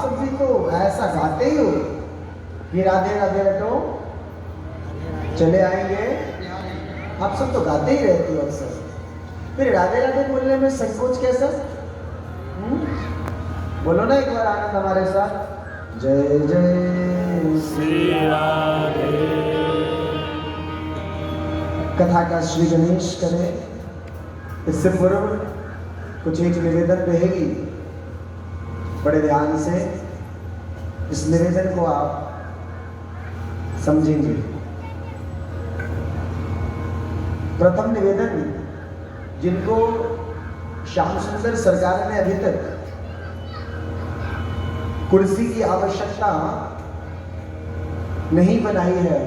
सब भी तो ऐसा गाते ही हो कि राधे राधे रटो चले आएंगे, आप सब तो गाते ही रहते हो अक्सर, फिर राधे राधे बोलने में संकोच कैसा? बोलो ना एक बार आनंद हमारे साथ, जय जय श्री राधे। कथा का श्री गणेश करें। इससे पूर्व कुछ एक निवेदन रहेगी, बड़े ध्यान से इस निवेदन को आप समझेंगे। प्रथम निवेदन, जिनको श्याम सुंदर सरकार ने अभी तक कुर्सी की आवश्यकता नहीं बनाई है,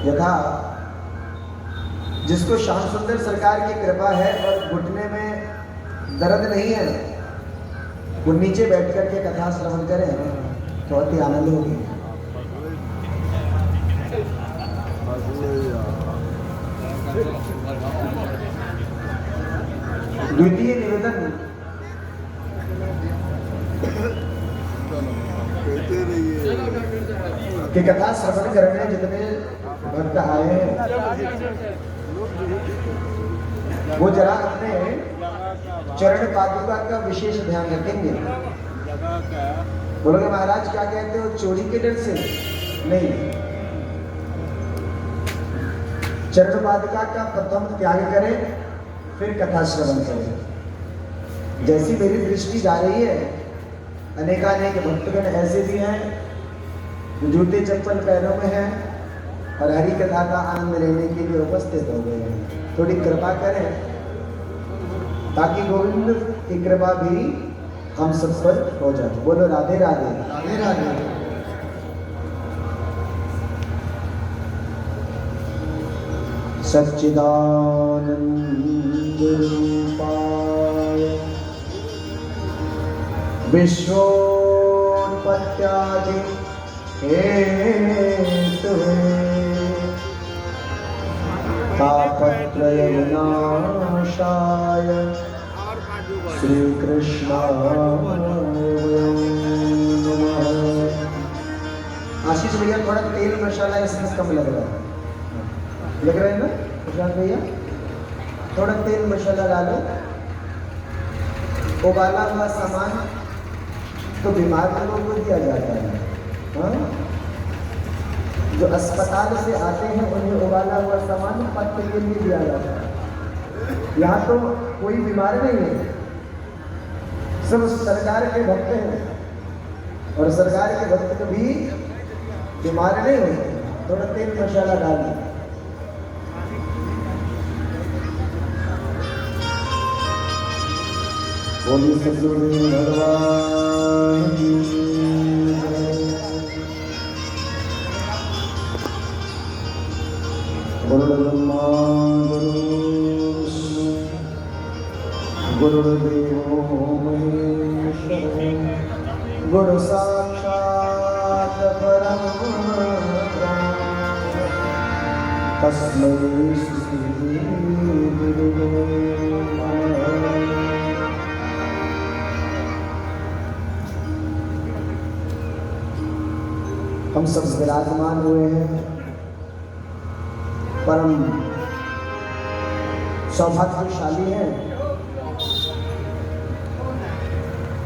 यथा जिसको श्याम सुंदर सरकार की कृपा है और घुटने में दर्द नहीं है, वो नीचे बैठ करके कथा श्रवण करें, बहुत ही आनंद होगी। द्वितीय निवेदन कि कथा श्रवण करने जितने भक्त आए हैं वो जरा अपने चरण पादुका का विशेष ध्यान रखेंगे। बोलोगे महाराज क्या कहते हो, चोरी के डर से? नहीं, चरण पादुका का प्रथम त्याग करें, फिर कथा श्रवण करें। जैसी मेरी दृष्टि जा रही है, अनेकानेक भक्तगण ऐसे भी हैं जो जूते चप्पल पैरों में हैं और हरि कथा का आनंद लेने के लिए उपस्थित हो गए हैं। थोड़ी कृपा करें ताकि गोविंद की कृपा भी हम सब पर हो जाए। बोलो राधे राधे। राधे राधे। सच्चिदानंद रूपाय विश्वोत्पत्त्यादि हेतवे तापत्रय विनाशाय श्री कृष्णाय नमः। आशीष भैया थोड़ा तेल मसाला इसमें कम लग रहा है, लग रहा है ना प्रशांत भैया? थोड़ा तेल मसाला डालो। उबाला हुआ सामान तो बीमार लोगों को दिया जाता है, हाँ? जो अस्पताल से आते हैं उन्हें उबाला हुआ सामान पत्ते के लिए दिया जाता है। यहाँ तो कोई बीमार नहीं है, सब सरकार के भक्त हैं और सरकार के भक्त कभी बीमार नहीं होते। थोड़ा तेल मसाला डालिए। बोलिए सद्गुरुदेव भगवान की जय। गुरु ब्रह्मा गुरु विष्णु गुरुर्देवो महेश्वर गुरु साक्षात् परब्रह्म तस्मै श्री गुरुवे नमः। हम सब विराजमान हुए हैं, परम सौभाग्यशाली हैं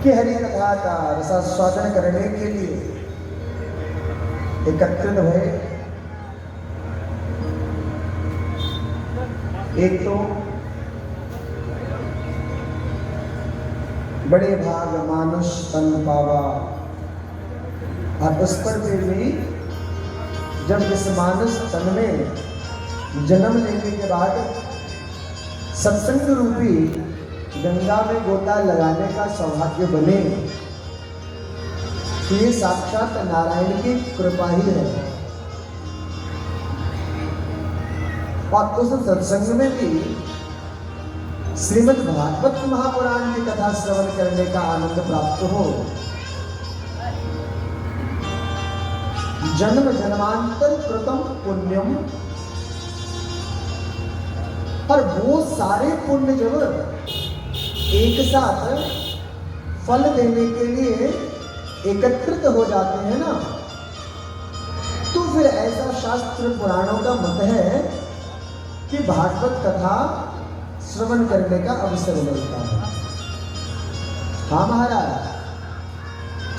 कि हरि कथा का रसास्वादन करने के लिए एकत्रित हुए। एक तो बड़े भाग मानुष तन पावा, और उस पर भी जब इस मानस तन में जन्म लेने के बाद सत्संग रूपी गंगा में गोता लगाने का सौभाग्य बने, तो ये साक्षात नारायण की कृपा ही है। और उस सत्संग में भी श्रीमद् भागवत महापुराण की कथा श्रवण करने का आनंद प्राप्त हो। जन्म जन्मांतर कृतम पुण्यम, और वो सारे पुण्य जब एक साथ फल देने के लिए एकत्रित हो जाते हैं ना, तो फिर ऐसा शास्त्र पुराणों का मत है कि भागवत कथा श्रवण करने का अवसर मिलता है। हाँ महाराज,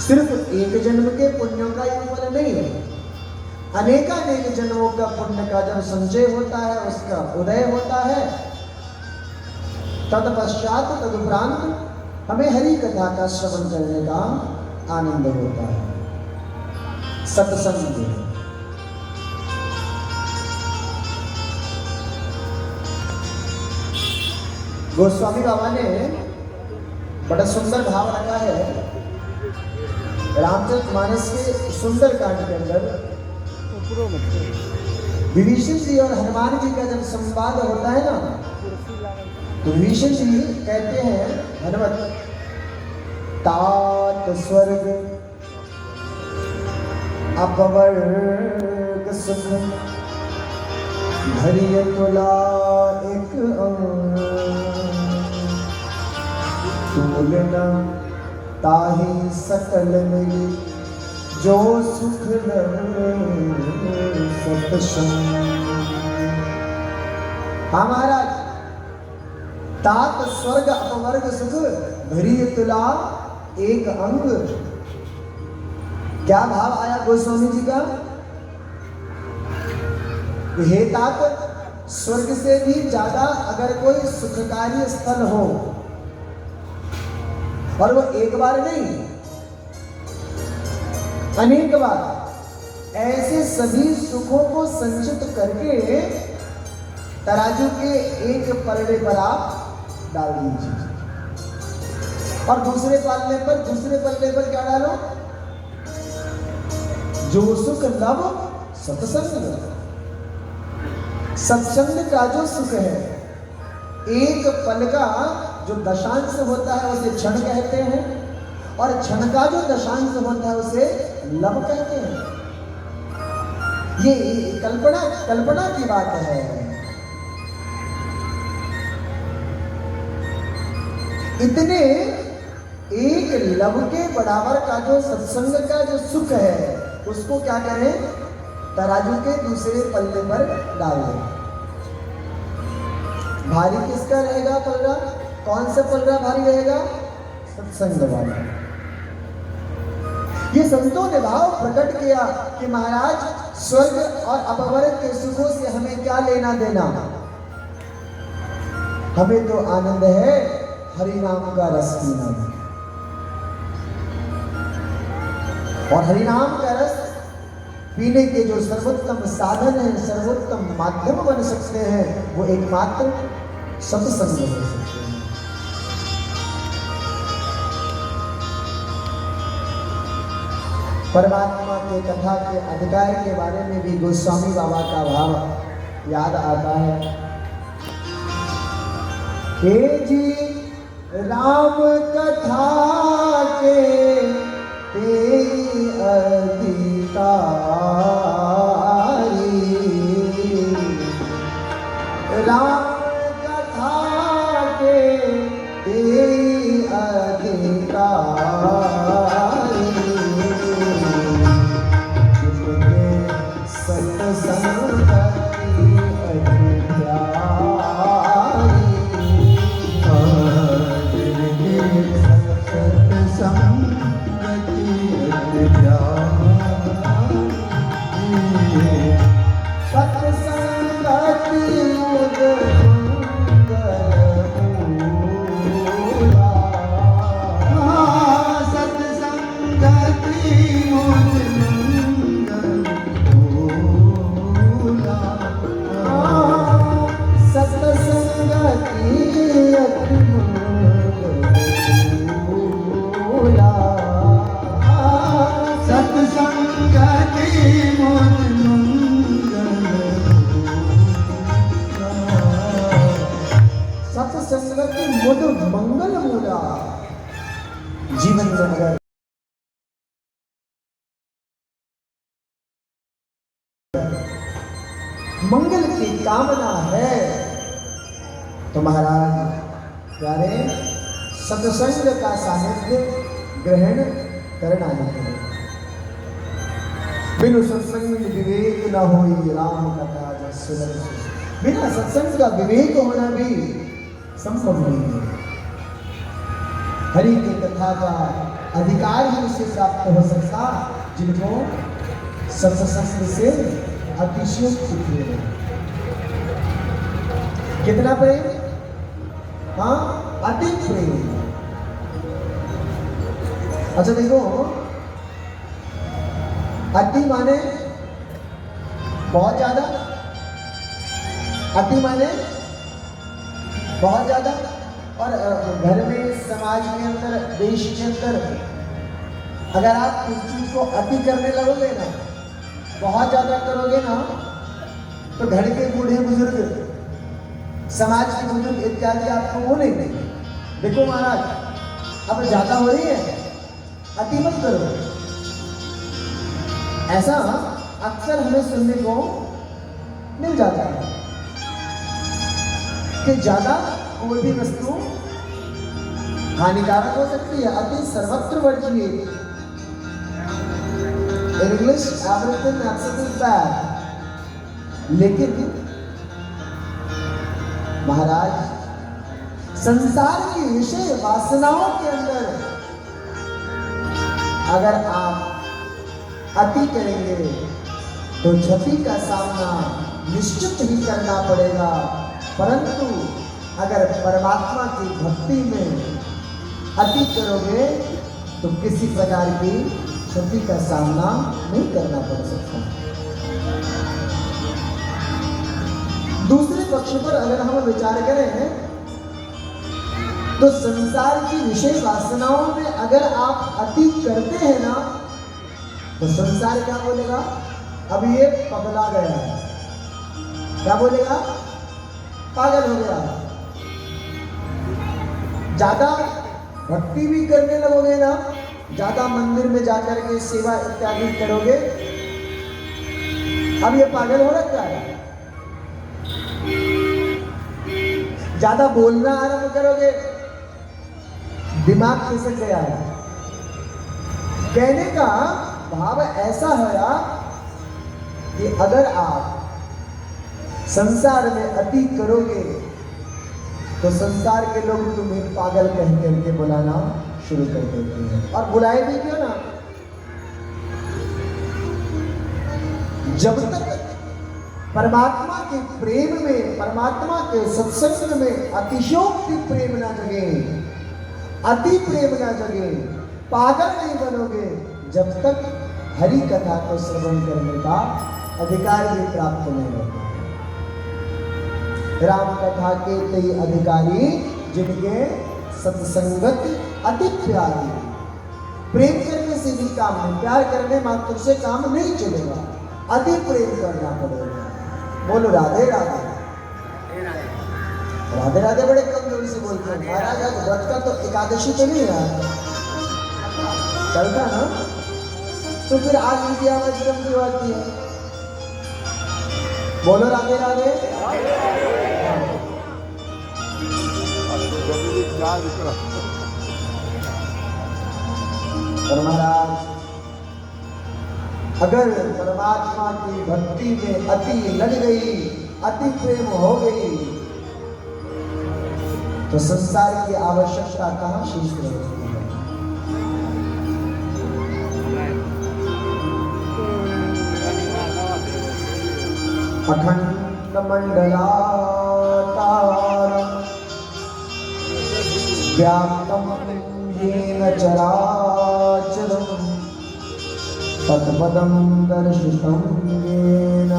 सिर्फ एक जन्म के पुण्यों का ये फल नहीं है, अनेकानेक जन्मों का पुण्य का जब संचय होता है, उसका उदय होता है, तत्पश्चात तदुपरांत हमें हरि कथा का श्रवण करने का आनंद होता है। सत्संग गोस्वामी बाबा ने बड़ा सुंदर भाव रखा है रामचरितमानस के सुंदर कांड के अंदर। विभीषण जी और हनुमान जी का जब संवाद होता है ना, तो विभीषण जी कहते हैं हनुमत, तात स्वर्ग अपवर्ग सुख धरिय तुला एक तुलना ताहि सकल मिली जो सुख सत्संग। हाँ महाराज, तात स्वर्ग अपवर्ग सुख धरिय तुला एक अंग। क्या भाव आया गोस्वामी जी का? हे तात, स्वर्ग से भी ज्यादा अगर कोई सुखकारी स्थल हो, और वो एक बार नहीं अनेक बार, ऐसे सभी सुखों को संचित करके तराजू के एक पलड़े पर आप डाल दीजिए, और दूसरे पलड़े पर क्या डालो? जो सुख लव सत्संग। सत्संग का जो सुख है, एक पल का जो दशांश होता है उसे क्षण कहते हैं, और क्षण का जो दशांश होता है उसे लव कहते हैं। ये कल्पना की बात है। इतने एक लव के बराबर का जो सत्संग का जो सुख है, उसको क्या करें? तराजू के दूसरे पल्ले पर डाल दें। भारी किसका रहेगा पलड़ा? कौन सा पलड़ा भारी रहेगा? सत्संग वाला। ये संतों ने भाव प्रकट किया कि महाराज, स्वर्ग और अपवर्ग के सुखों से हमें क्या लेना देना? हमें तो आनंद है हरि नाम का रस पीना, और हरि नाम का रस पीने के जो सर्वोत्तम साधन है, सर्वोत्तम माध्यम बन सकते हैं, वो एकमात्र सत्संग हो सकते हैं। परमात्मा के कथा के अधिकार के बारे में भी गोस्वामी बाबा का भाव याद आता है। हे जी राम कथा के तेरी अधिकारी, राम कथा के तेरी अधिकारी, सत्संग की मंगल मूला जीवन में अगर मंगल की कामना है तो महाराज प्यारे, सत्संग का सानिध्य ग्रहण करना है। बिनु सत्संग विवेक न होई राम कथा जस सुन। बिना सत्संग का विवेक होना भी संभव नहीं है। हरि की कथा का अधिकार ही उसे प्राप्त हो सकता जिनको सत्संग से अतिशयोक्ति प्रेम। कितना प्रेम? हाँ, अति प्रेम। अच्छा देखो, अति माने बहुत ज्यादा, अति माने बहुत ज्यादा। और घर में, समाज के अंदर, देश के अंदर अगर आप उस चीज को अति करने लगोगे ना, बहुत ज्यादा करोगे ना, तो घर के बूढ़े बुजुर्ग, समाज के बुजुर्ग इत्यादि आपको बोलेंगे देखो महाराज अब ज्यादा हो रही है, अति मत करो। ऐसा अक्सर हमें सुनने को मिल जाता है कि ज्यादा कोई भी वस्तु हानिकारक हो सकती है। अति सर्वत्र वर्जिए। English everything absolutely bad. लेकिन महाराज संसार की विषय वासनाओं के अंदर अगर आप अति करेंगे तो क्षति का सामना निश्चित ही करना पड़ेगा। परंतु अगर परमात्मा की भक्ति में अति करोगे तो किसी प्रकार की क्षति का सामना नहीं करना पड़ सकता। दूसरे पक्ष पर अगर हम विचार करें तो संसार की विषय वासनाओं में अगर आप अति करते हैं ना, तो संसार क्या बोलेगा? अब ये पगला गया है। क्या बोलेगा? पागल हो गया। ज्यादा भक्ति भी करने लगोगे ना, ज्यादा मंदिर में जाकर के सेवा इत्यादि करोगे, अब ये पागल हो रखा है। ज्यादा बोलना आरंभ करोगे, दिमाग खिसक गया है। कहने का भाव ऐसा है कि अगर आप संसार में अति करोगे तो संसार के लोग तुम्हें पागल कह करके बुलाना शुरू कर देते हैं। और बुलाए भी क्यों ना, जब तक परमात्मा के प्रेम में, परमात्मा के सत्संग में अतिशयोक्ति प्रेम ना जगे, अति प्रेम ना जगे, पागल नहीं बनोगे, जब तक हरि कथा को श्रवण करने का अधिकार भी प्राप्त नहीं होता। राम कथा के कई अधिकारी जिनके सत्संगत अति प्यारी। प्रेम करने से भी काम नहीं, प्यार करने मात्र से काम नहीं चलेगा, अति प्रेम करना पड़ेगा। बोलो राधे राधे। राधे राधे बड़े कमजोरी से बोलते हैं महाराज। आज व्रत का तो एकादशी तो नहीं है चलता ना, तो फिर आज इनकी आवाज कम क्यों आती है? बोलो राधे राधे। और महाराज अगर परमात्मा की भक्ति में अति लग गई, अति प्रेम हो गई, तो संसार की आवश्यकता कहां शेष रहती है? अखंड मंडलाकार व्याप्तम येन चराचरम् तत्पदं दर्शितं येन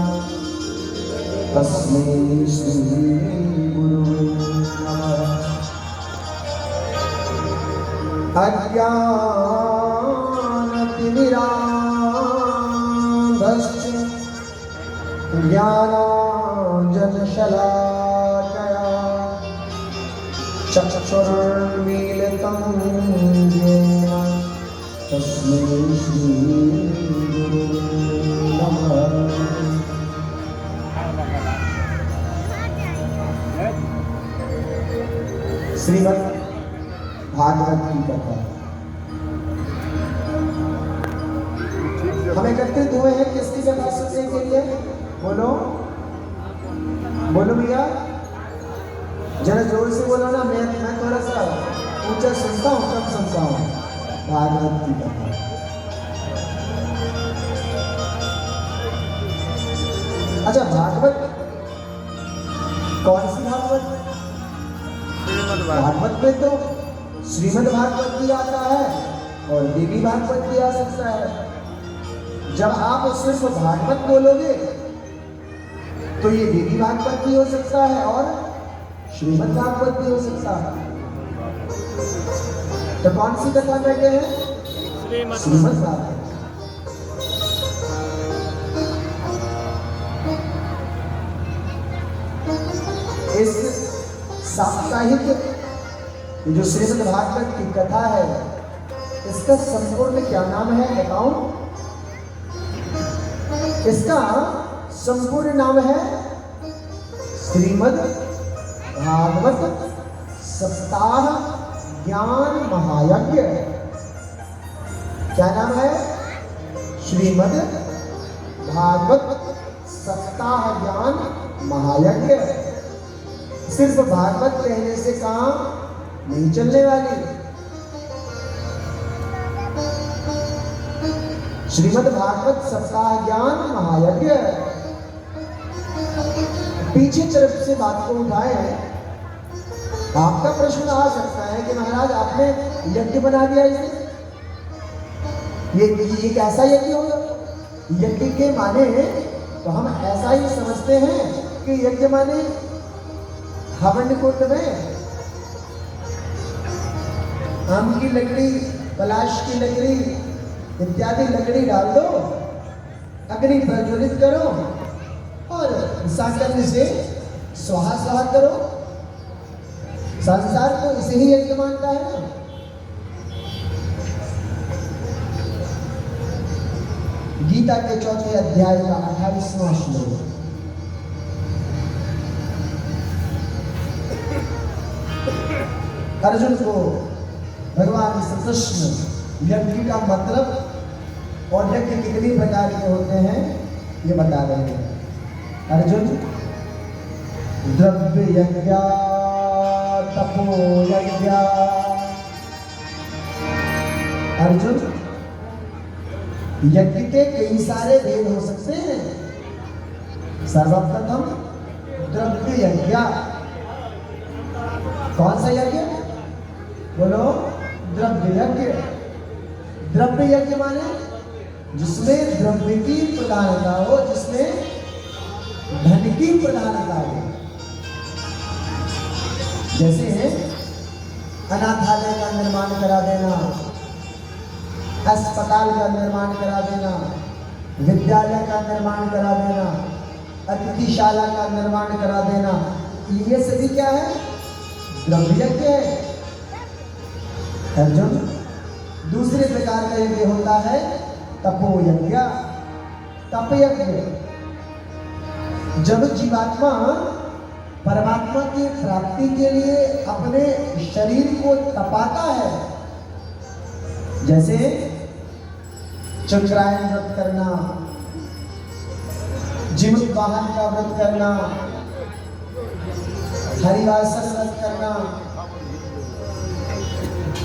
तस्मै श्री गुरुवे नमः। अज्ञानतिमिरान्धश्च ज्ञानाञ्जनशलाकया चक्षुरुन्मीलितं येन तस्मै श्री गुरुवे नमः। श्रीमद् की कथा। हम एकत्रित हुए हैं किसकी कथा सुनने के लिए? बोलो बोलो भैया, जरा जोर से बोलो ना। मैं थोड़ा सा ऊंचा सुनता हूँ, कम सुनता हूँ। भागवत की कथा। अच्छा, भागवत कौन सी भागवत? भागवत में तो श्रीमद् भागवत भी आता है और देवी भागवत भी आ सकता है। जब आप सिर्फ भागवत बोलोगे तो ये देवी भागवत भी हो सकता है और श्रीमद् भागवत भी हो सकता है। तो कौन सी कथा कहते हैं? श्रीमद् भागवत। इस साप्ताहिक जो श्रीमद् भागवत की कथा है, इसका संपूर्ण क्या नाम है बताऊं? इसका संपूर्ण नाम है श्रीमद् भागवत सप्ताह ज्ञान महायज्ञ। क्या नाम है? श्रीमद् भागवत सप्ताह ज्ञान महायज्ञ। सिर्फ भागवत कहने से काम नहीं चलने वाली। श्रीमद् भागवत सप्ताह ज्ञान महायज्ञ। पीछे तरफ से बात को उठाए। आपका प्रश्न आ सकता है कि महाराज आपने यज्ञ बना दिया इसे, ये कैसा यज्ञ होगा? यज्ञ के माने तो हम ऐसा ही समझते हैं कि यज्ञ माने हवन कुंड में आम की लकड़ी, पलाश की लकड़ी इत्यादि लकड़ी डाल दो, अग्नि प्रज्वलित करो और साकल्य से स्वाहा स्वाहा करो। संसार तो इसे ही यज्ञ मानता है ना। गीता के 4 अध्याय का 28वां श्लोक। अर्जुन को भगवान श्री कृष्ण यज्ञ का मतलब और यज्ञ कितनी प्रकार के होते हैं ये बता रहे हैं। अर्जुन, द्रव्य यज्ञ, तपो यज्ञ। अर्जुन, यज्ञ के कई सारे भेद हो सकते हैं। सर्वप्रथम द्रव्य यज्ञ। कौन सा यज्ञ? बोलो, द्रव्य यज्ञ। द्रव्य यज्ञ माने जिसमें द्रव्य की प्रधानता हो, जिसमें धन की प्रधानता हो। जैसे अनाथालय का निर्माण करा देना, अस्पताल का निर्माण करा देना, विद्यालय का निर्माण करा देना, अतिथिशाला का निर्माण करा देना, ये सभी क्या है? द्रव्य यज्ञ है। अर्जुन, दूसरे प्रकार का यज्ञ होता है तपो यज्ञ। तप यज्ञ, जब जीवात्मा परमात्मा की प्राप्ति के लिए अपने शरीर को तपाता है, जैसे चंद्रायन व्रत करना, जीवित वाहन का व्रत करना, हरिवासर व्रत करना,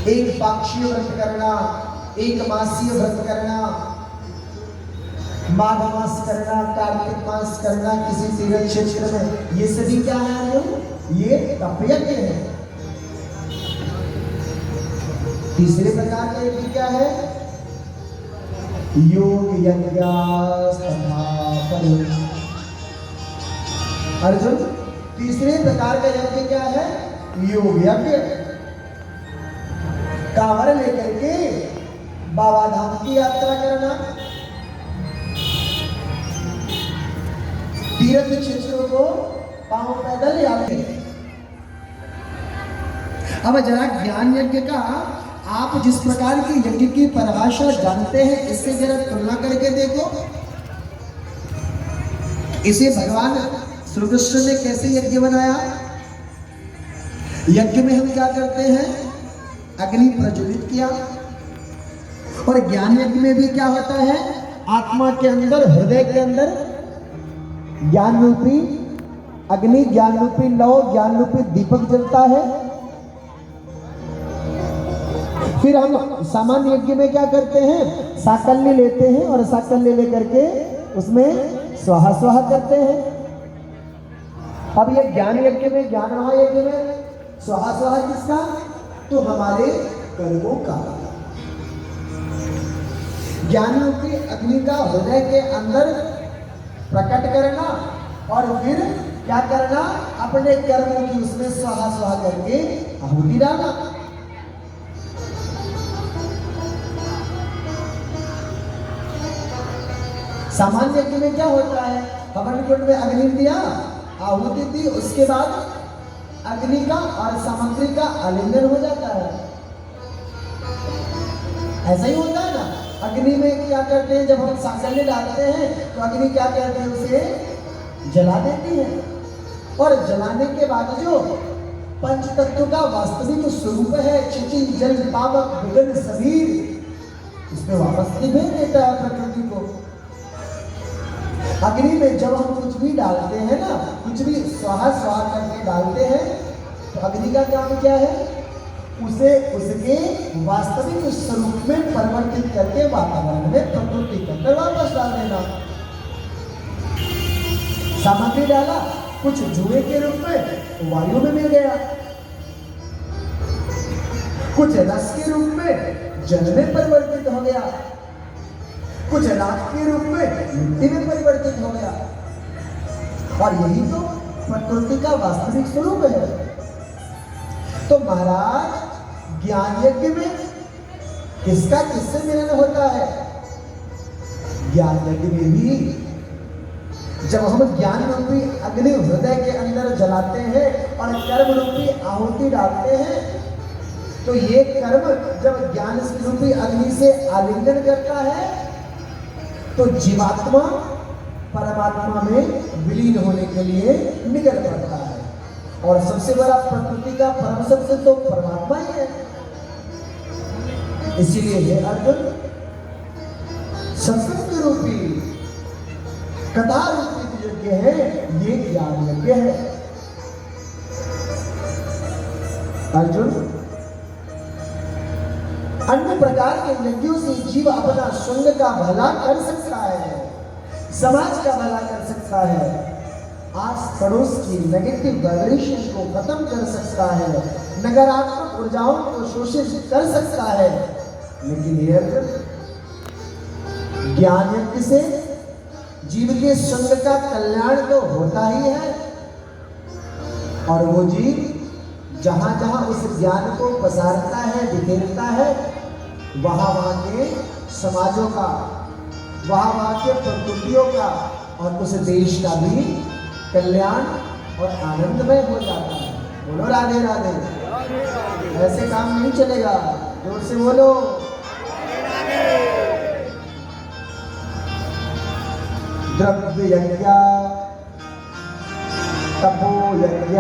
एक पाक्षीय व्रत करना, एक मासीय व्रत करना, माघ मास करना, कार्तिक मास करना किसी तीर्थ क्षेत्र में, ये सभी क्या है? ये तप यज्ञ है। तीसरे प्रकार का यज्ञ क्या है? योग यज्ञ। अर्जुन, तीसरे प्रकार का यज्ञ क्या है? योग यज्ञ। कांवर लेकर के बाबा धाम की यात्रा करना, तीर्थ क्षेत्रों को पांव पैदल यात्रा। अब जरा ज्ञान यज्ञ का आप जिस प्रकार की यज्ञ की परिभाषा जानते हैं, इससे जरा तुलना करके देखो। इसे भगवान श्री कृष्ण ने कैसे यज्ञ बनाया? यज्ञ में हम क्या करते हैं? अग्नि प्रज्वलित किया। और ज्ञान यज्ञ में भी क्या होता है, आत्मा के अंदर, हृदय के अंदर ज्ञान रूपी अग्नि, ज्ञान रूपी लौ, ज्ञान रूपी दीपक जलता है। फिर हम सामान्य यज्ञ में क्या करते हैं, साकल्य लेते हैं और साकल्य लेकर के उसमें स्वाहा स्वाहा करते हैं। अब ये ज्ञान यज्ञ में, ज्ञान महायज्ञ में स्वाहा स्वाहा किसका, तो हमारे कर्मों का। ज्ञान रूपी अग्नि का हृदय के अंदर प्रकट करना और फिर क्या करना, अपने कर्मों की उसमें स्वाहा स्वाहा करके आहुति डालना। सामान्य यज्ञ में क्या होता है, हवन कुंड में अग्नि दिया, आहुति दी, उसके बाद अग्नि का और सामग्री का आलिंगन हो जाता है। ऐसा ही होता है ना। अग्नि में क्या करते हैं, जब हम साकल्य डालते हैं तो अग्नि क्या करते हैं, उसे जला देती है। और जलाने के बाद जो पंच तत्व का वास्तविक स्वरूप है, चिति जल पावक गगन शरीर, इसमें वापस भेज देता है प्रकृति को। अग्नि में जब हम कुछ भी डालते हैं ना, कुछ भी स्वाहा स्वाहा करके डालते हैं, तो अग्नि का काम क्या है, उसे उसके वास्तविक स्वरूप में परिवर्तित करके वातावरण में प्रकृति के अंदर वापस डाल देना। सामग्री डाला, कुछ जुए के रूप में वायु में मिल गया, कुछ रस के रूप में जल में परिवर्तित हो गया, कुछ राख के रूप में मिट्टी में परिवर्तित हो गया। और यही तो प्रकृति का वास्तविक स्वरूप है। तो महाराज ज्ञान यज्ञ में किसका किससे मिलन होता है, ज्ञान यज्ञ में भी जब हम ज्ञान रूपी अग्नि हृदय के अंदर जलाते हैं और कर्म रूपी आहुति डालते हैं, तो ये कर्म जब ज्ञान रूपी अग्नि से आलिंगन करता है तो जीवात्मा परमात्मा में विलीन होने के लिए निकल पड़ता है। और सबसे बड़ा प्रकृति का परम सत्य तो परमात्मा ही है। इसीलिए हे अर्जुन, सत्संग रूपी कथा रूपी यज्ञ है, ये ज्ञान यज्ञ है। अर्जुन, अन्य प्रकार के यज्ञों से जीव अपना संग का भला कर सकता है, समाज का भला कर सकता है, आस पड़ोस की नेगेटिव वाइब्रेशन को खत्म कर सकता है, नकारात्मक ऊर्जाओं को शोषित कर सकता है। लेकिन ये ज्ञान यज्ञ से जीव के संग का कल्याण तो होता ही है, और वो जीव जहां जहां उस ज्ञान को पसारता है, बिखेरता है, वहां वहां के समाजों का, वहां के प्रकृतियों का और उस देश का भी कल्याण और आनंदमय हो जाता है। बोलो राधे राधे। ऐसे काम नहीं चलेगा, जोर से बोलो। द्रव्य यज्ञ, तपो यज्ञ,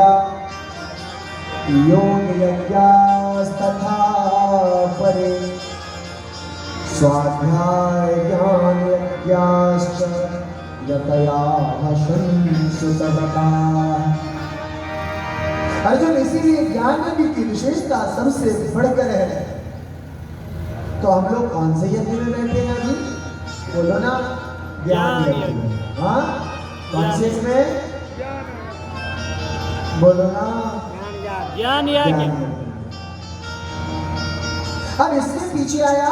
योग यज्ञस्तथा परे, स्वाध्याय ज्ञान यज्ञाश्च यतया सुतवता। अर्जुन, इसीलिए ज्ञान यज्ञ की विशेषता सबसे बढ़कर है। तो हम लोग कौन से यज्ञ में बैठे हैं अभी, बोलो ना, ज्ञान यज्ञ। हाँ, कौन से इसमें, बोलो ना, ज्ञान यज्ञ। अब इसके पीछे आया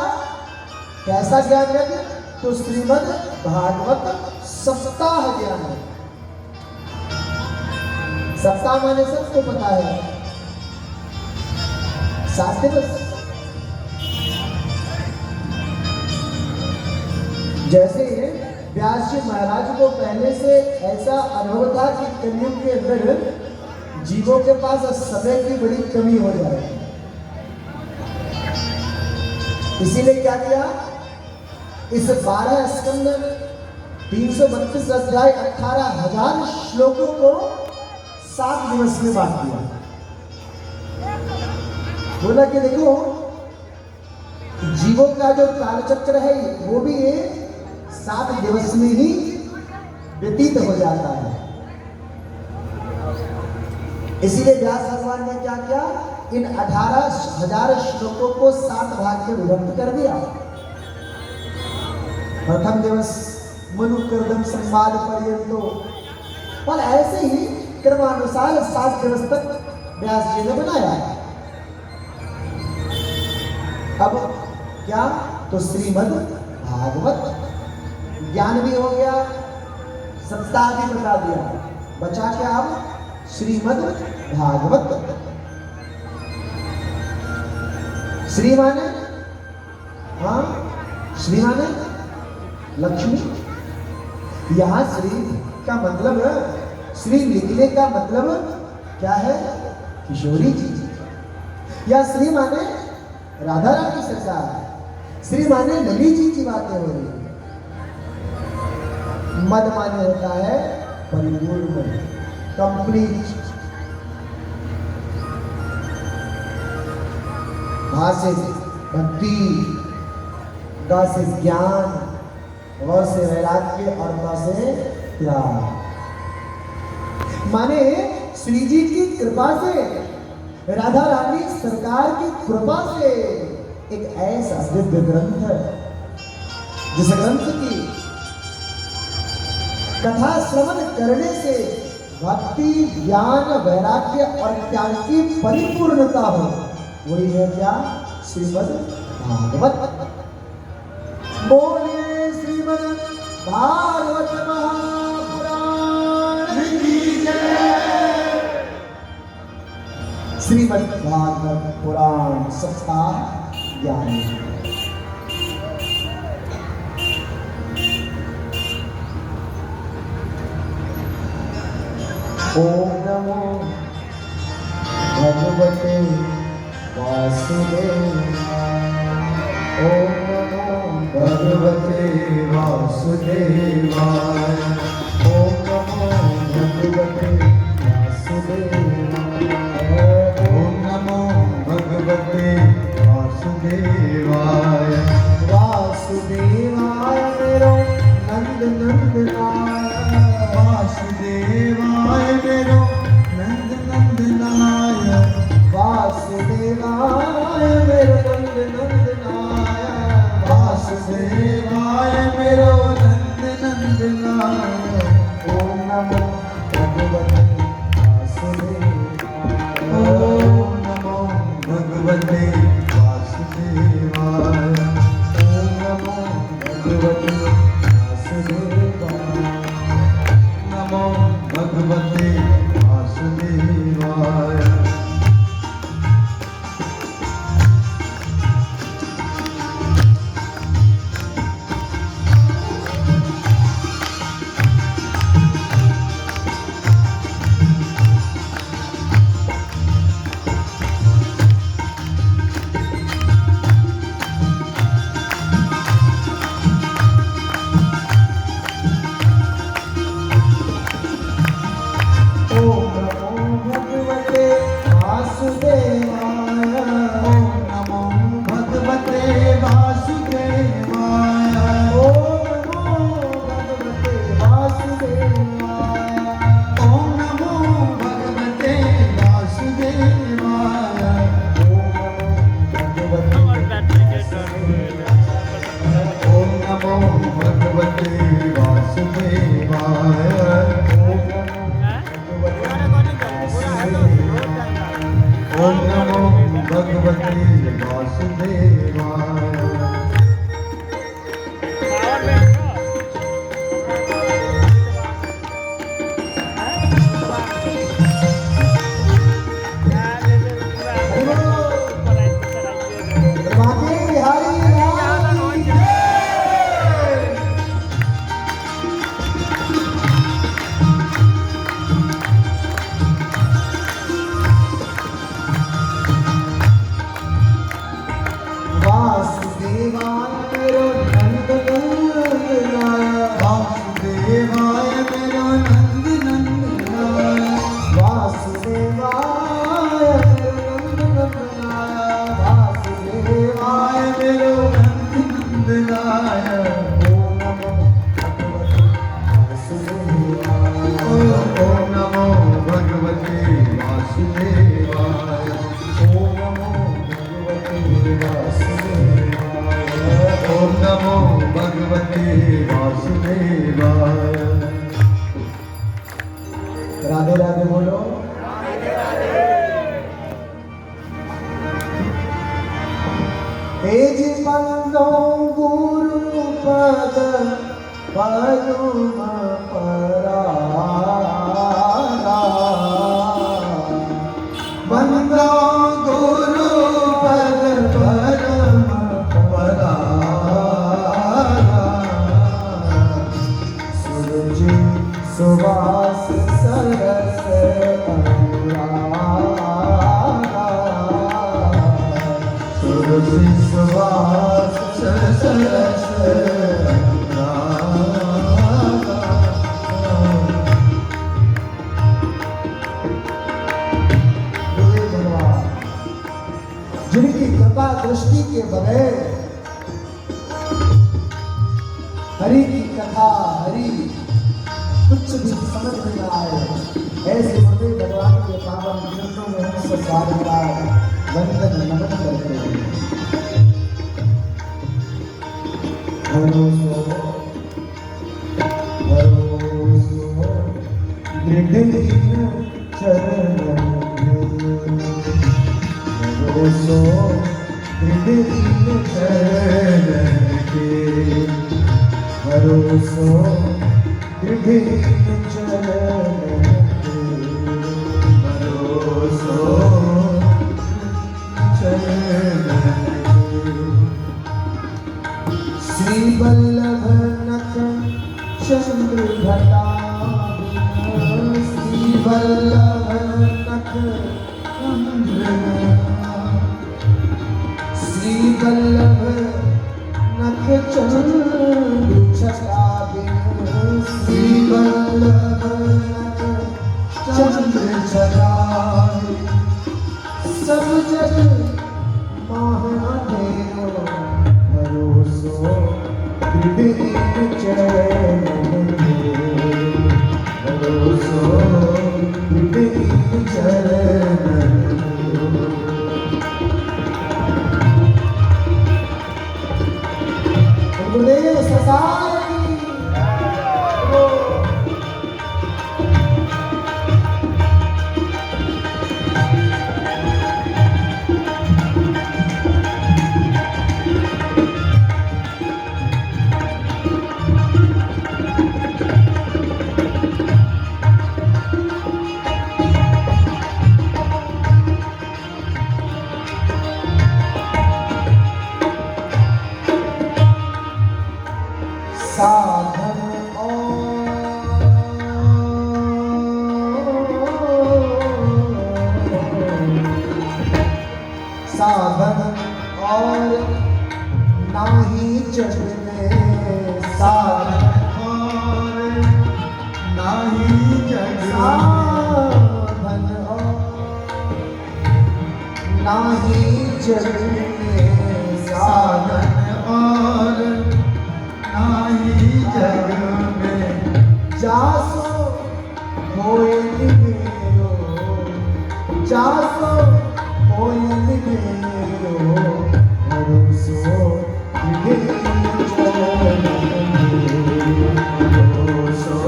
कैसा ज्ञान यज्ञ, तो श्रीमद् भागवत सप्ताह ज्ञान। सप्ताह माने सबको पता है, 7 दिवस। जैसे व्यास जी महाराज को पहले से ऐसा अनुभव था कि कलयुग के अंदर जीवों के पास समय की बड़ी कमी हो जाएगी, इसीलिए क्या किया, इस 12 स्कंद 332 अध्याय 18,000 श्लोकों को 7 दिवस में बांट दिया। बोला कि देखो जीवों का जो कालचक्र है वो भी ये 7 दिवस में ही व्यतीत हो जाता है। इसीलिए व्यास भगवान ने क्या किया, इन 18,000 श्लोकों को 7 भाग में विभक्त कर दिया। प्रथम दिवस मनुकर्दम संवाद पर्यंतो, और ऐसे ही क्रमानुसार 7 दिवस तक व्यास जी ने बनाया है। अब क्या, तो श्रीमद् भागवत ज्ञान भी हो गया, सप्ताह भी बता दिया, बचा क्या अब श्रीमद् भागवत। श्री माने, हाँ श्री माने लक्ष्मी। यहां श्री का मतलब, श्री लिखने का मतलब क्या है, किशोरी जी। या श्री माने राधा रानी सरकार, श्री माने लली जी की बातें हो रही है। मद माने होता है परिपूर्ण, कंप्लीट। भा से भक्ति, ग से ज्ञान, व से वैराग्य और व से त्याग। माने श्री जी की कृपा से, राधा रानी सरकार की कृपा से एक ऐसा दिव्य ग्रंथ है जिस ग्रंथ की कथा श्रवण करने से भक्ति, ज्ञान, वैराग्य और त्याग की परिपूर्णता हो, वही है क्या, श्रीमद् भागवत। बोलिए श्रीमद् भागवत महापुराण की जय। श्रीमद् भागवत पुराण सप्ताह ज्ञान। ओम नमो भगवते वासुदेवाय। ओम नमो भगवते वासुदेवाय। ओम नमो भगवते वासुदेवाय। ओम नमो भगवते वासुदेवाय। वासुदेवाय मेरो नंद नंदनाय। वासुदेवाय मेरो नंद नंदनाय। वासुदेवाय मेरो नंद नंदनाय। वासुदेवाय मेरो नंद नंदनाय। ओम नमो भगवते वासुदेवाय। ओम नमो भगवते वासुदेवाय। ओम नमो भगवते वासुदेवाय। नमो भगवते वासुदेवाय। ओम नमो भगवते वासुदेवाय। राधे राधे बोलो। तेज बंदो गुरु पद पदुम परागा, बंदो गुरु पद परम परागा। सूरज सुवास सरस अनुरागा, सूरज सुवास सरस अनुरागा। जिनकी कृपा दृष्टि के बगैर हरि की कथा हरि कुछ भी समझ नहीं आए, ऐसे गुरुदेव भगवान के पावन चरणों में हम सब बार वंदन नमन करते हैं। भरोसो भरोसो दृढ़ चरण भरोसो दृढ़ चरण के, भरोसो दृढ़ चरण के, भरोसो चरण श्री वल्लभ नख चंद्र घटा, श्री वल्लभ नख चंद्र, श्री वल्लभ नख चंद्र छटा, श्री वल्लभ नख चंद्र छटा, सब जग महादेव भरोसो दृढ़ चरण के, भरोसो दृढ़ चरण के। गुरुदेव ससार की साधन साधन और नाही जग में, साधन और नाही जग में, साधन और नाही जग में, साधन साधन और नाही जग में। जासो होए मेरो, जासो होए मेरो, भरोसो दृढ़ चरण के, भरोसो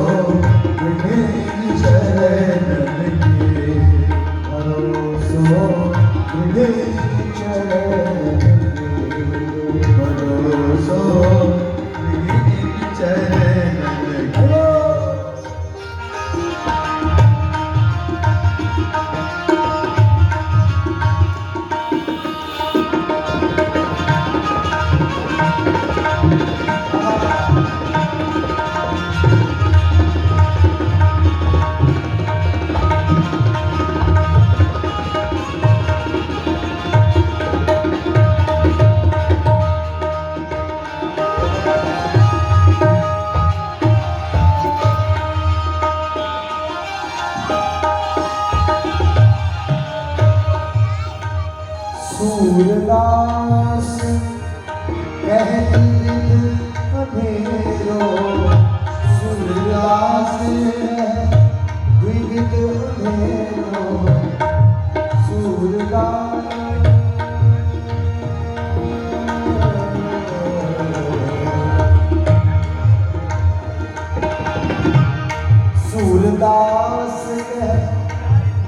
दृढ़ चरण के, भरोसो दृढ़ चरण के। भरोसो दृढ़ चरण के। सूरदास कहती अंधेरो, सूरदास विविध अंधेरो, सूरदास सूरदास कह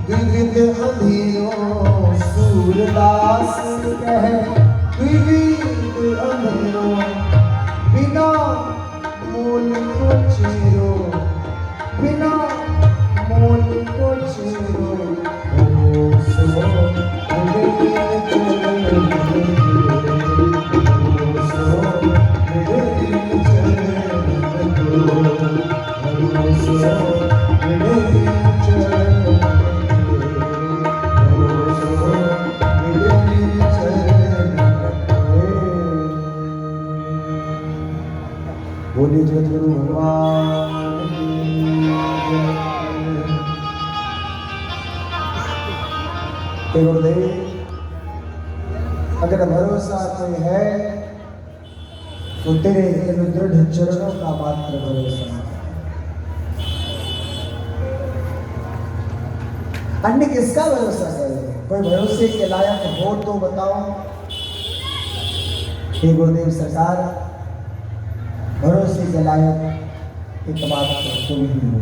विविध अंधेरों, सूरदास कह विविध अंधेरों, बिना मोल को चेरो, बिना मोल को चेरो, बोलिए जगतगुरु भगवान की जय। गुरुदेव, अगर भरोसा कोई है तो तेरे इन दृढ़ चरणों का मात्र भरोसा है, अन्य किसका भरोसा करें? कोई भरोसे के लायक हो तो बताओ। हे गुरुदेव सरकार, भरोसे के लायक एक बात तो तुम ही हो।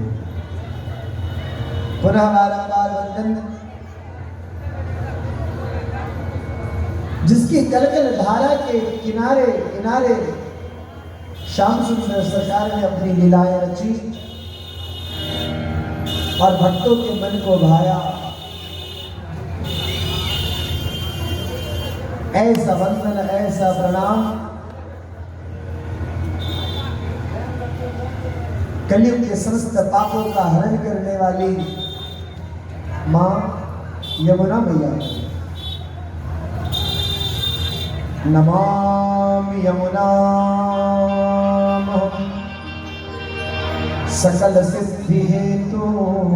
पुनः बारंबार वंदन, जिसकी कलकल धारा के किनारे किनारे श्याम सुंदर सरकार ने अपनी लीलाएं रची और भक्तों के मन को भाया। ऐसा वंदन, ऐसा प्रणाम कलयुग के समस्त पापों का हरण करने वाली मां यमुना मैया। नमामि यमुनां सकल सिद्धि हेतु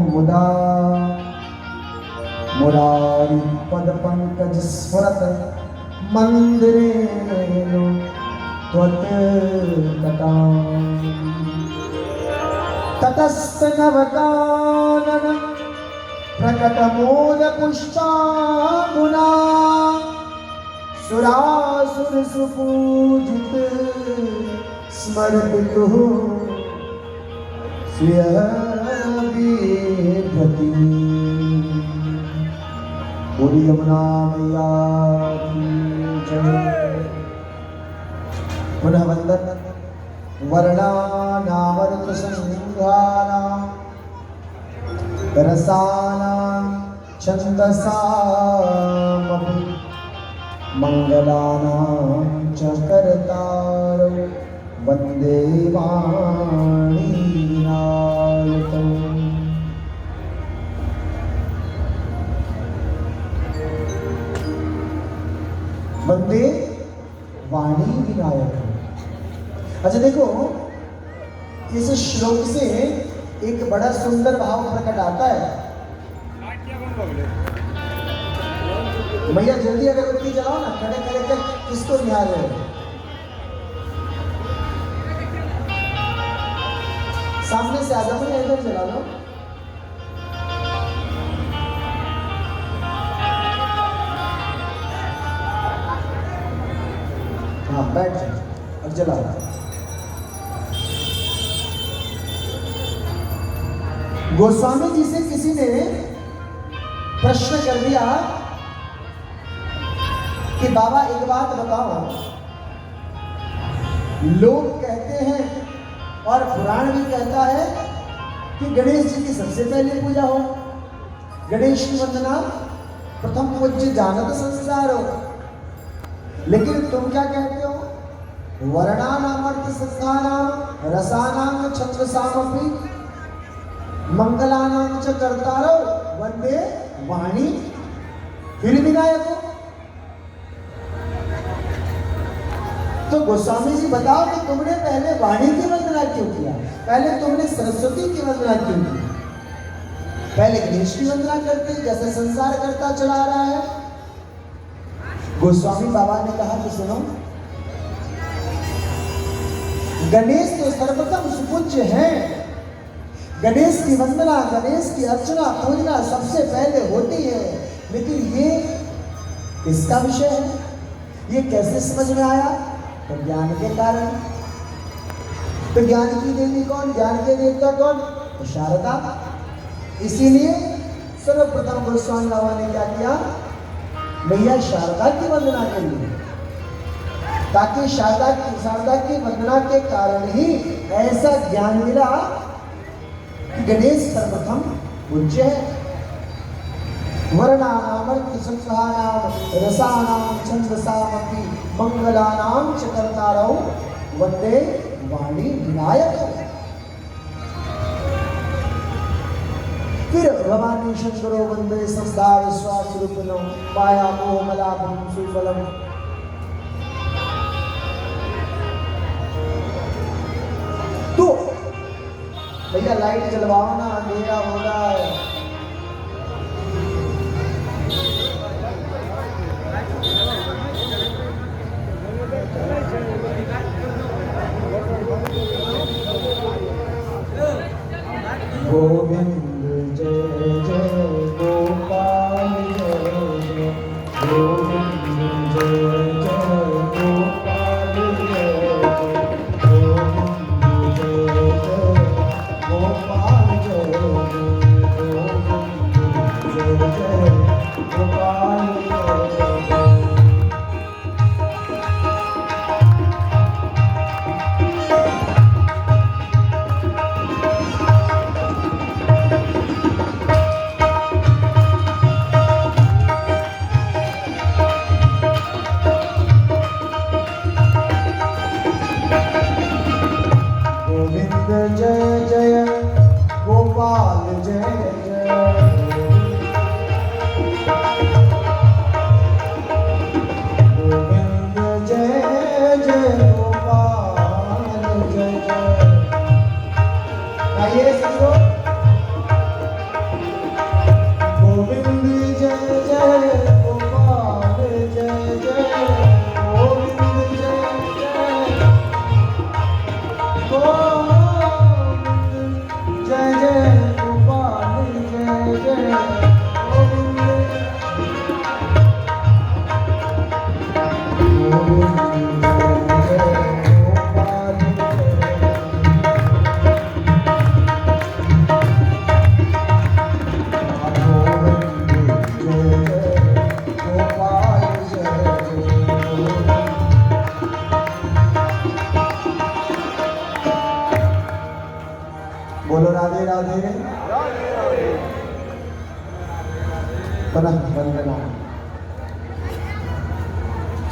मुदा, मुरारी पद पंकज स्फुरत मंदिरेषु त्वत्कटां। ततस्त नवकानन प्रकट मोद पुष्पांगुना, सुरासुर सुपूजित स्मरतु श्रियभिभृति। बोली यमुना मैया की जय। पुनः वंदन वर्णानामृत संघानां रसानां छन्दसामपि मंगलानां च कर्तारो वन्दे वाणीनायकम्। वन्दे वाणी विनायक। अच्छा देखो, इस श्लोक से एक बड़ा सुंदर भाव प्रकट आता है। भैया जल्दी अगरबत्ती जलाओ ना, खड़े खड़े कर किसको निहार रहे हो? सामने से आ जाओ, इधर जला लो। हाँ बैठ जाओ, अब जलाओ। गोस्वामी जी से किसी ने प्रश्न कर दिया कि बाबा एक बात बताओ, लोग कहते हैं और पुराण भी कहता है कि गणेश जी की सबसे पहले पूजा हो, गणेश की वंदना प्रथम पूज्य जानत संस्कार हो, लेकिन तुम क्या कहते हो? वर्णानामर्थ संस्थानां रसानां छत्रसामपि मंगलानां च कर्तारो वंदे वाणी फिर विनायको। तो गोस्वामी जी बताओ कि तुमने पहले वाणी की वंदना क्यों किया? पहले तुमने सरस्वती की वंदना क्यों की? पहले गणेश की वंदना करते जैसे संसार करता चला रहा है। गोस्वामी बाबा ने कहा कि सुनो, गणेश तो सर्वप्रथम सुपूज्य है। गणेश की वंदना, गणेश की अर्चना पूजना सबसे पहले होती है, लेकिन ये किसका विषय है? ये कैसे समझ में आया? तो ज्ञान के कारण। तो ज्ञान की देवी कौन? ज्ञान के देवता कौन? तो शारदा। इसीलिए सर्वप्रथम गोस्वामी बाबा ने क्या किया, मैया शारदा की वंदना के लिए, ताकि शारदा की वंदना के कारण ही ऐसा ज्ञान मिला कि गणेश सर्वप्रथम पूज्य है। वर्णानामर्थसंग्रहाणाम रसानाम छंदसामपि मंगलानाम च कर्तारौ वंदे वाणी विनायक। फिर भवानी शंकरो वंदे संस्था विश्वास रूपिणो माया मोह मलाभम सुफलम। तो भैया लाइट जलवाओ ना, अंधेरा हो रहा है। गोविंद जय जय गोपाल जय जय, गोविंद जय जय गोपाल जय जय, गोविंद जय जय गोपाल जय जय, गोविंद जय जय गोपाल जय जय। जय जय गोपाल जय जय, गोविंद जय जय गोपाल जय जय। आइए सबको, गोविंद जय जय गोपाल जय जय, गोविंद जय जय जय जय गोपाल जय जय, गोविंद गोविंद जय जय गोपाल बोलो राधे राधे। पुनः वंदना।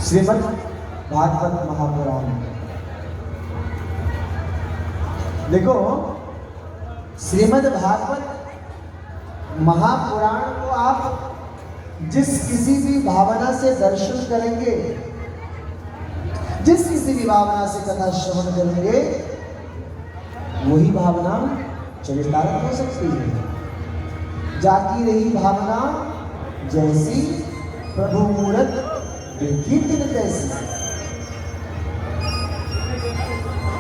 श्रीमद् भागवत महापुराण। देखो, श्रीमद् भागवत महापुराण को आप जिस किसी भी भावना से दर्शन करेंगे, जिस किसी भी भावना से कथा श्रवण करेंगे, वही भावना चरितार्थ हो सकती है। जागी रही भावना जैसी, प्रभु मूरत देखी दिन तैसी।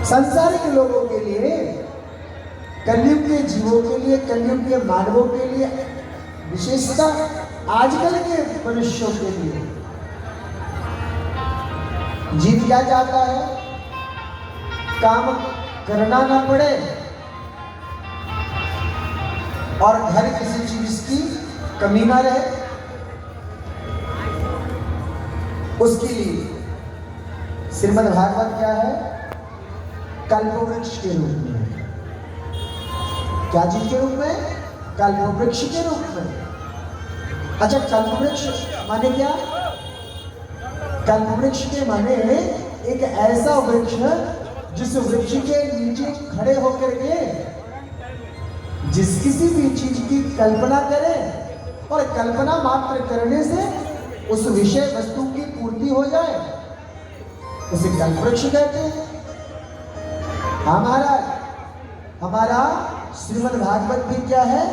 संसारिक लोगों के लिए, कलयुग के जीवों के लिए, कलयुग के मानवों के लिए, विशेषतः आजकल के मनुष्यों के लिए, जीव क्या चाहता है, काम करना ना पड़े और घर किसी चीज की कमी ना रहे, उसके लिए श्रीमद् भागवत क्या है, कल्पवृक्ष के रूप में। क्या चीज के रूप में? कल्पवृक्ष के रूप में। अच्छा, कल्पवृक्ष माने क्या? कल्पवृक्ष के माने एक ऐसा वृक्ष जिस वृक्ष के नीचे खड़े होकर के जिस किसी भी चीज की कल्पना करें और कल्पना मात्र करने से उस विषय वस्तु की पूर्ति हो जाए, उसे कल्पवृक्ष कहते हैं। हमारा श्रीमद् भागवत भी क्या है?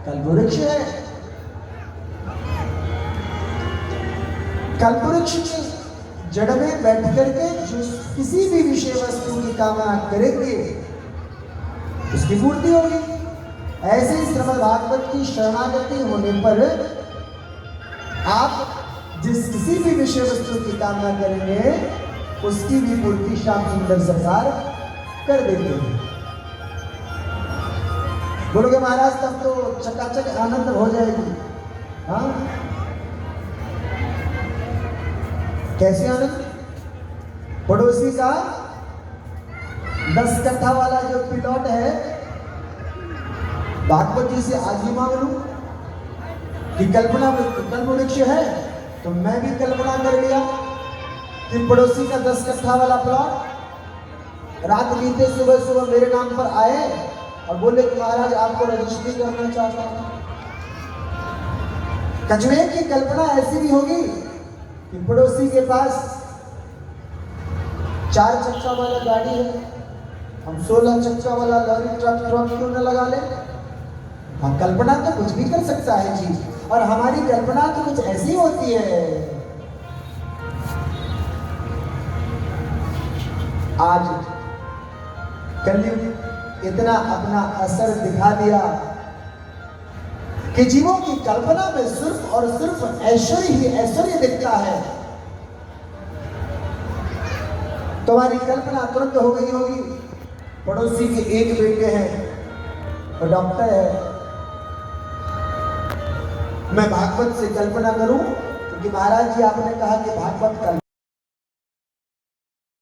कल्पवृक्ष है। कल्पवृक्ष की जड़ में बैठ करके जो किसी भी विषय वस्तु की कामना करेंगे उसकी पूर्ति होगी। ऐसे ही श्रीमद् भागवत की शरणागति होने पर आप जिस किसी भी विषय वस्तु की कामना करेंगे उसकी भी पूर्ति श्याम सुंदर सरकार कर देते हैं। बोलोगे महाराज तब तो चकाचक आनंद हो जाएगी। हाँ, कैसे आनंद? पड़ोसी का 10 कट्ठा वाला जो प्लॉट है, भागवत जी से आज ही मांग लूं कि कल्पना कल्प वृक्ष है, तो मैं भी कल्पना कर लिया कि पड़ोसी का 10 कट्ठा वाला प्लॉट रात बीते सुबह सुबह मेरे नाम पर आए और बोले कि महाराज आपको रजिस्ट्री करना चाहता हूं। कछुए की कल्पना ऐसी भी होगी कि पड़ोसी के पास 4 चक्का वाला गाड़ी है, हम 16 चक्का वाला लॉरी ट्रक क्यों न लगा ले। हम कल्पना तो कुछ भी कर सकता है जी, और हमारी कल्पना तो कुछ ऐसी होती है। आज कलयुग इतना अपना असर दिखा दिया कि जीवों की कल्पना में सिर्फ और सिर्फ ऐश्वर्य ही ऐश्वर्य दिखता है। तुम्हारी कल्पना तुरंत हो गई होगी, पड़ोसी के एक बेटे हैं और डॉक्टर है। मैं भागवत से कल्पना करूं क्योंकि महाराज जी आपने कहा कि भागवत